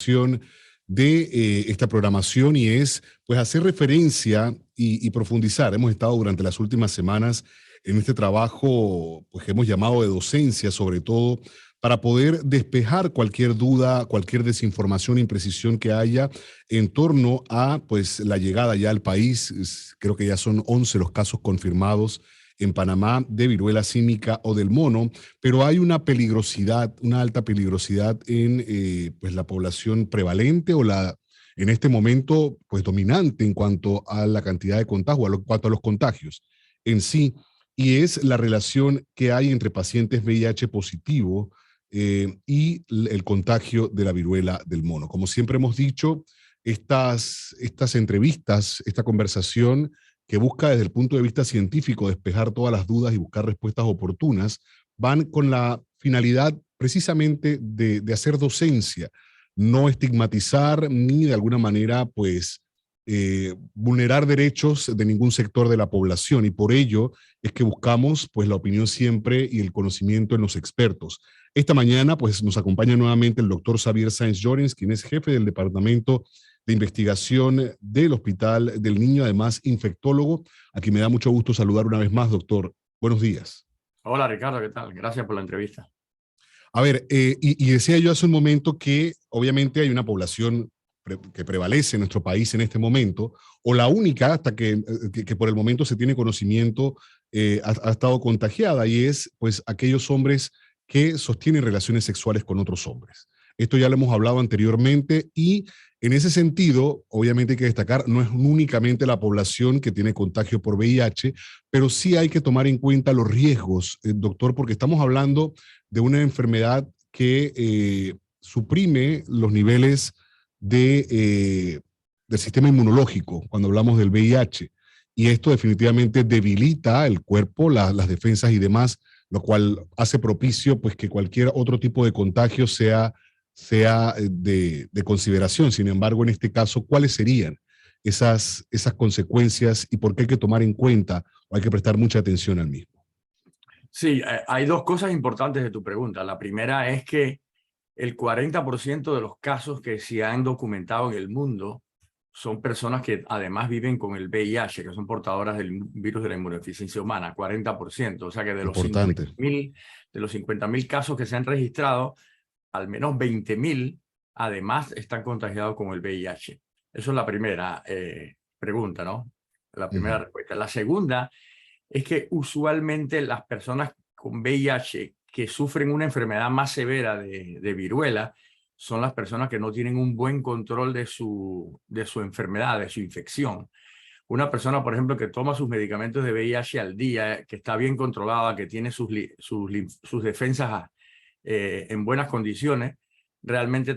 cuestión de esta programación y es pues hacer referencia y profundizar. Hemos estado durante las últimas semanas en este trabajo pues, que hemos llamado de docencia, sobre todo para poder despejar cualquier duda, cualquier desinformación, imprecisión que haya en torno a pues, la llegada ya al país. Creo que ya son 11 los casos confirmados en Panamá de viruela símica o del mono, pero hay una peligrosidad, una alta peligrosidad en pues la población prevalente o en este momento pues dominante en cuanto a la cantidad de contagios, en cuanto a los contagios en sí, y es la relación que hay entre pacientes VIH positivo y el contagio de la viruela del mono. Como siempre hemos dicho, estas entrevistas, esta conversación que busca desde el punto de vista científico despejar todas las dudas y buscar respuestas oportunas, van con la finalidad precisamente de hacer docencia, no estigmatizar ni de alguna manera pues vulnerar derechos de ningún sector de la población, y por ello es que buscamos pues la opinión siempre y el conocimiento en los expertos. Esta mañana pues nos acompaña nuevamente el doctor Xavier Sáenz Llorens, quien es jefe del departamento de investigación del Hospital del Niño, además infectólogo, a quien me da mucho gusto saludar una vez más, doctor. Buenos días. Hola Ricardo, ¿qué tal? Gracias por la entrevista. A ver, y decía yo hace un momento que obviamente hay una población que prevalece en nuestro país en este momento, o la única hasta que por el momento se tiene conocimiento, ha estado contagiada, y es pues aquellos hombres que sostienen relaciones sexuales con otros hombres. Esto ya lo hemos hablado anteriormente y en ese sentido, obviamente hay que destacar, no es únicamente la población que tiene contagio por VIH, pero sí hay que tomar en cuenta los riesgos, doctor, porque estamos hablando de una enfermedad que suprime los niveles del sistema inmunológico cuando hablamos del VIH. Y esto definitivamente debilita el cuerpo, las defensas y demás, lo cual hace propicio pues, que cualquier otro tipo de contagio sea de consideración. Sin embargo, en este caso, ¿cuáles serían esas consecuencias y por qué hay que tomar en cuenta o hay que prestar mucha atención al mismo? Sí, hay dos cosas importantes de tu pregunta. La primera es que el 40% de los casos que se han documentado en el mundo son personas que además viven con el VIH, que son portadoras del virus de la inmunodeficiencia humana, 40%. O sea que de los 50.000 casos que se han registrado, al menos 20.000 además están contagiados con el VIH. Eso es la primera pregunta, ¿no? La primera respuesta. La segunda es que usualmente las personas con VIH que sufren una enfermedad más severa de viruela son las personas que no tienen un buen control de su enfermedad, de su infección. Una persona, por ejemplo, que toma sus medicamentos de VIH al día, que está bien controlada, que tiene sus defensas en buenas condiciones, realmente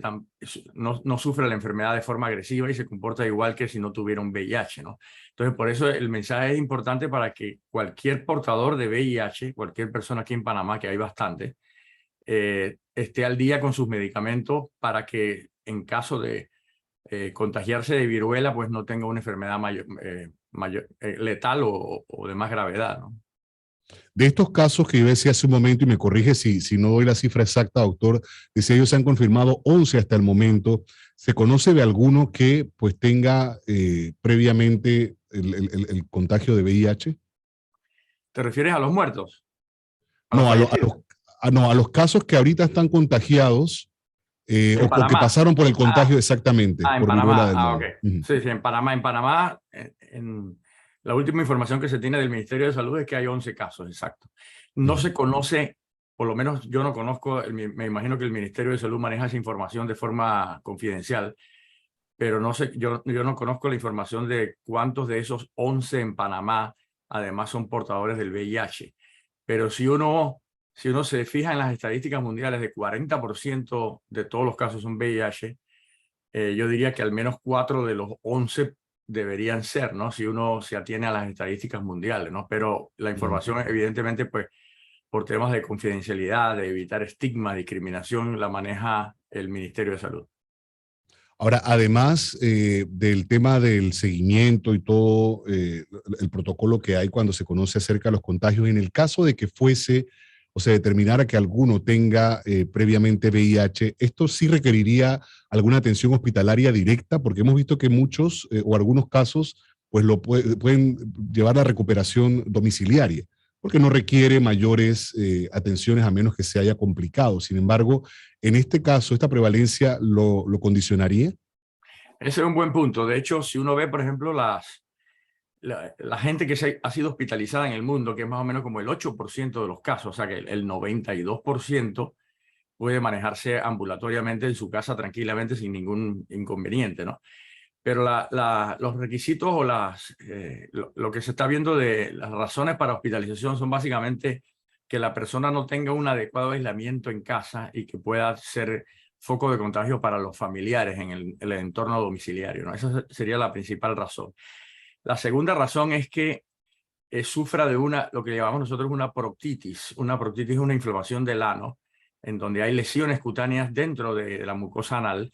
no sufre la enfermedad de forma agresiva y se comporta igual que si no tuviera un VIH, ¿no? Entonces, por eso el mensaje es importante para que cualquier portador de VIH, cualquier persona aquí en Panamá, que hay bastante, esté al día con sus medicamentos para que en caso de contagiarse de viruela, pues no tenga una enfermedad letal o de más gravedad, ¿no? De estos casos que yo decía hace un momento, y me corrige si no doy la cifra exacta, doctor, decía ellos se han confirmado 11 hasta el momento. ¿Se conoce de alguno que pues tenga previamente el contagio de VIH? ¿Te refieres a los muertos? No, a los casos que ahorita están contagiados o que pasaron por el contagio exactamente, en por Panamá. viruela del mono. Okay. Sí, en Panamá. En Panamá, la última información que se tiene del Ministerio de Salud es que hay 11 casos, exacto. No se conoce, por lo menos yo no conozco, me imagino que el Ministerio de Salud maneja esa información de forma confidencial, pero no sé, yo no conozco la información de cuántos de esos 11 en Panamá además son portadores del VIH. Pero si uno se fija en las estadísticas mundiales de 40% de todos los casos son VIH, yo diría que al menos 4 de los 11 deberían ser, ¿no? Si uno se atiene a las estadísticas mundiales, ¿no? Pero la información, evidentemente, pues, por temas de confidencialidad, de evitar estigma, discriminación, la maneja el Ministerio de Salud. Ahora, además del tema del seguimiento y todo el protocolo que hay cuando se conoce acerca de los contagios, en el caso de que fuese, o se determinara que alguno tenga previamente VIH, esto sí requeriría alguna atención hospitalaria directa, porque hemos visto que muchos o algunos casos pues pueden llevar a recuperación domiciliaria, porque no requiere mayores atenciones a menos que se haya complicado. Sin embargo, en este caso, ¿esta prevalencia lo condicionaría? Ese es un buen punto. De hecho, si uno ve, por ejemplo, la gente que ha sido hospitalizada en el mundo, que es más o menos como el 8% de los casos, o sea que el 92% puede manejarse ambulatoriamente en su casa tranquilamente sin ningún inconveniente, ¿no? Pero los requisitos o lo que se está viendo de las razones para hospitalización son básicamente que la persona no tenga un adecuado aislamiento en casa y que pueda ser foco de contagio para los familiares en el entorno domiciliario, ¿no? Esa sería la principal razón. La segunda razón es que sufra de lo que llamamos nosotros una proctitis. Una proctitis es una inflamación del ano, en donde hay lesiones cutáneas dentro de la mucosa anal,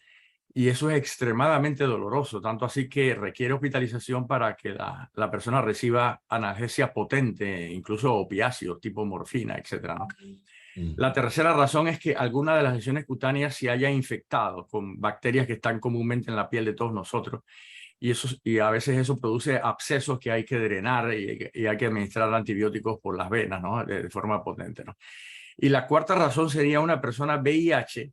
y eso es extremadamente doloroso, tanto así que requiere hospitalización para que la persona reciba analgesia potente, incluso opiáceos tipo morfina, etc., ¿no? La tercera razón es que alguna de las lesiones cutáneas se haya infectado con bacterias que están comúnmente en la piel de todos nosotros. Y a veces eso produce abscesos que hay que drenar y hay que administrar antibióticos por las venas, ¿no? De forma potente, ¿no? Y la cuarta razón sería una persona VIH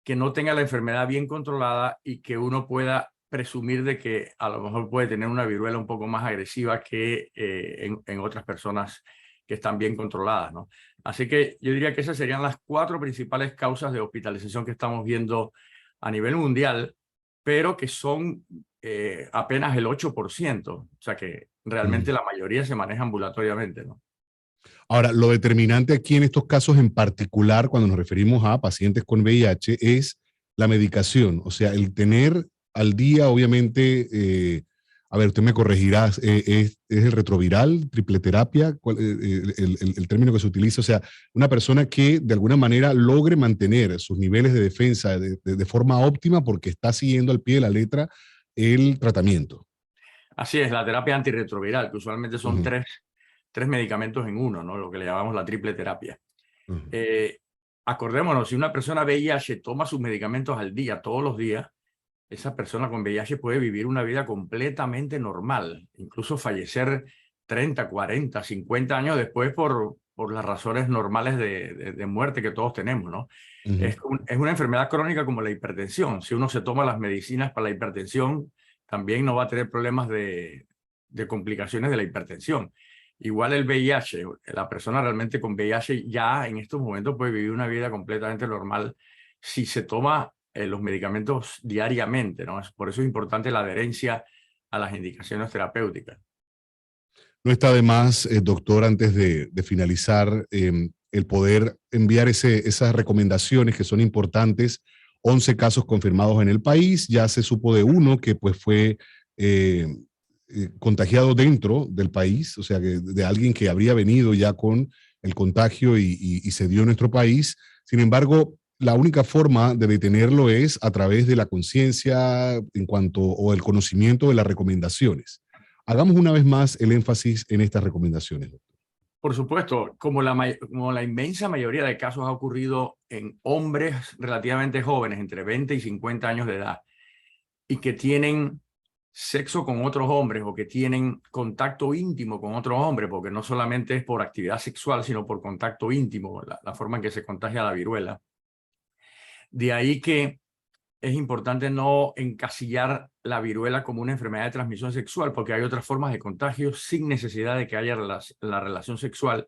que no tenga la enfermedad bien controlada y que uno pueda presumir de que a lo mejor puede tener una viruela un poco más agresiva que en otras personas que están bien controladas, ¿no? Así que yo diría que esas serían las cuatro principales causas de hospitalización que estamos viendo a nivel mundial, pero que son apenas el 8%, o sea que realmente la mayoría se maneja ambulatoriamente, ¿no? Ahora, lo determinante aquí en estos casos en particular, cuando nos referimos a pacientes con VIH, es la medicación. O sea, el tener al día, obviamente, a ver, usted me corregirá, es el retroviral, triple terapia, el término que se utiliza. O sea, una persona que de alguna manera logre mantener sus niveles de defensa de forma óptima porque está siguiendo al pie de la letra el tratamiento. Así es, la terapia antirretroviral, que usualmente Uh son -huh, tres medicamentos en uno, ¿no? Lo que le llamamos la triple terapia. uh -huh. Acordémonos, si una persona VIH toma sus medicamentos al día, todos los días, esa persona con VIH puede vivir una vida completamente normal, incluso fallecer 30, 40, 50 años después por las razones normales de muerte que todos tenemos, ¿no? Uh -huh. Es una enfermedad crónica como la hipertensión. Si uno se toma las medicinas para la hipertensión, también no va a tener problemas de complicaciones de la hipertensión. Igual el VIH, la persona realmente con VIH ya en estos momentos puede vivir una vida completamente normal si se toma los medicamentos diariamente, ¿no? Por eso es importante la adherencia a las indicaciones terapéuticas. No está de más, doctor, antes de finalizar, el poder enviar esas recomendaciones que son importantes. 11 casos confirmados en el país, ya se supo de uno que pues fue contagiado dentro del país, o sea, de alguien que habría venido ya con el contagio y se dio en nuestro país. Sin embargo, la única forma de detenerlo es a través de la conciencia en cuanto o el conocimiento de las recomendaciones. Hagamos una vez más el énfasis en estas recomendaciones. Por supuesto, como la inmensa mayoría de casos ha ocurrido en hombres relativamente jóvenes, entre 20 y 50 años de edad, y que tienen sexo con otros hombres o que tienen contacto íntimo con otros hombres, porque no solamente es por actividad sexual, sino por contacto íntimo, la forma en que se contagia la viruela. De ahí que es importante no encasillar la viruela como una enfermedad de transmisión sexual, porque hay otras formas de contagio sin necesidad de que haya la relación sexual.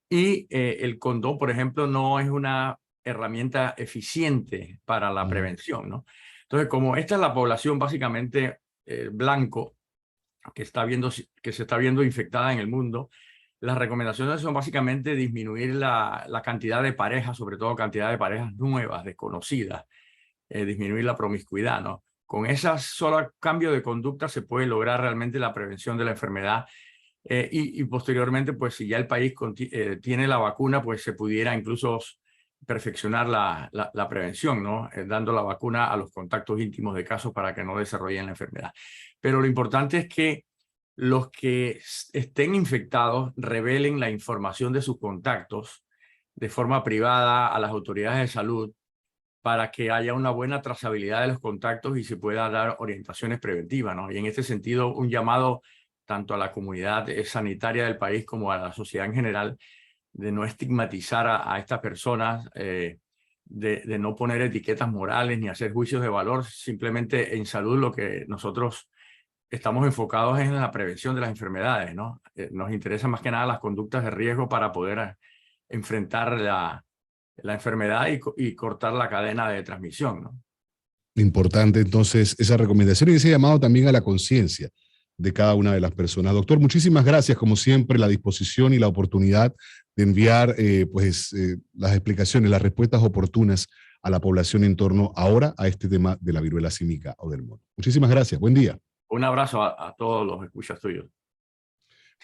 Y el condón, por ejemplo, no es una herramienta eficiente para la prevención, ¿no? Entonces, como esta es la población básicamente blanco que se está viendo infectada en el mundo, las recomendaciones son básicamente disminuir la cantidad de parejas, sobre todo cantidad de parejas nuevas, desconocidas, disminuir la promiscuidad, ¿no? Con ese solo cambio de conducta se puede lograr realmente la prevención de la enfermedad y posteriormente, pues si ya el país tiene la vacuna, pues se pudiera incluso perfeccionar la prevención, ¿no? Dando la vacuna a los contactos íntimos de casos para que no desarrollen la enfermedad. Pero lo importante es que los que estén infectados revelen la información de sus contactos de forma privada a las autoridades de salud para que haya una buena trazabilidad de los contactos y se pueda dar orientaciones preventivas, ¿no? Y en este sentido, un llamado tanto a la comunidad sanitaria del país como a la sociedad en general de no estigmatizar a estas personas, de no poner etiquetas morales ni hacer juicios de valor. Simplemente en salud lo que nosotros estamos enfocados es en la prevención de las enfermedades, ¿no? Nos interesan más que nada las conductas de riesgo para poder enfrentar la enfermedad y cortar la cadena de transmisión, ¿no? Importante entonces esa recomendación y ese llamado también a la conciencia de cada una de las personas. Doctor, muchísimas gracias, como siempre, la disposición y la oportunidad de enviar las explicaciones, las respuestas oportunas a la población en torno ahora a este tema de la viruela símica o del mono. Muchísimas gracias, buen día. Un abrazo a todos los escuchas tuyos.